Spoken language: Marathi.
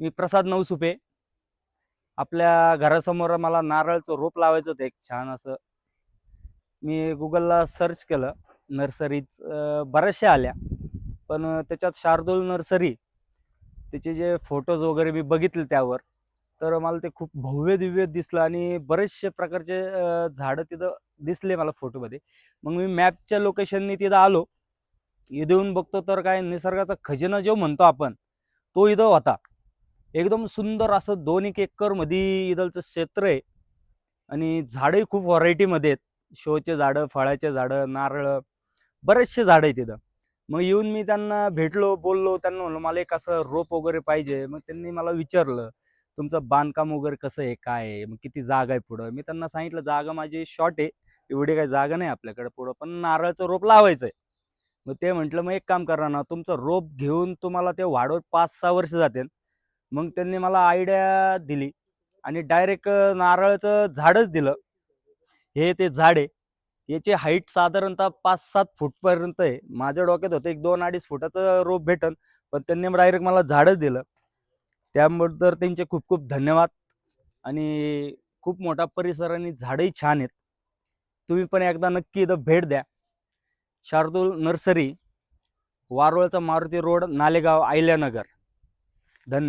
मी प्रसाद नवसुपे. आपल्या घरासमोर मला नारळाचं रोप लावायचं होतं एक छान असं. मी गुगलला सर्च केलं. नर्सरीज बऱ्याचशा आल्या. पण त्याच्यात शार्दूल नर्सरी, त्याचे जे फोटोज वगैरे मी बघितले त्यावर, तर मला ते खूप भव्य दिव्य दिसलं आणि बरेचसे प्रकारचे झाडं तिथं दिसले मला फोटोमध्ये. मग मी मॅपच्या लोकेशननी तिथं आलो. इथं येऊन बघतो तर काय निसर्गाचा खजिना जो म्हणतो आपण, तो इथं होता. एकदम सुंदर असं 2-1 एकरमध्ये इथलचं क्षेत्र आहे आणि झाडंही खूप व्हरायटीमध्ये आहेत. शोचे झाडं, फळाचे झाडं, नारळ, बरेचसे झाडं आहेत तिथं. मग येऊन मी त्यांना भेटलो, बोललो. त्यांना म्हणलं, "मला एक असं रोप वगैरे पाहिजे." मग त्यांनी मला विचारलं, "तुमचं बांधकाम वगैरे कसं आहे? काय आहे? मग किती जागा आहे पुढं?" मी त्यांना सांगितलं, "जागा माझी शॉर्ट आहे. एवढी काही जागा नाही आपल्याकडे पुढं, पण नारळाचं रोप लावायचं आहे." मग ते म्हटलं, "मग एक काम करा ना, तुमचं रोप घेऊन तुम्हाला ते वाढवत 5-6 वर्ष जातील." मग त्यांनी मला आयडिया दिली आणि डायरेक्ट नारळाचं झाडच दिलं. हे ते झाड आहे. याची हाईट साधारणतः 5-7 फूटपर्यंत आहे. माझ्या डोक्यात होतं एक 2-2.5 फुटाचं रोप भेटन, पण त्यांनी डायरेक्ट मला झाडच दिलं. त्याबद्दल त्यांचे खूप खूप धन्यवाद. आणि खूप मोठा परिसर आणि झाडंही छान आहेत. तुम्ही पण एकदा नक्की इथं भेट द्या. शार्दूल नर्सरी, वारुळचा मारुती रोड, नालेगाव, अहिल्यानगर. धन्यवाद.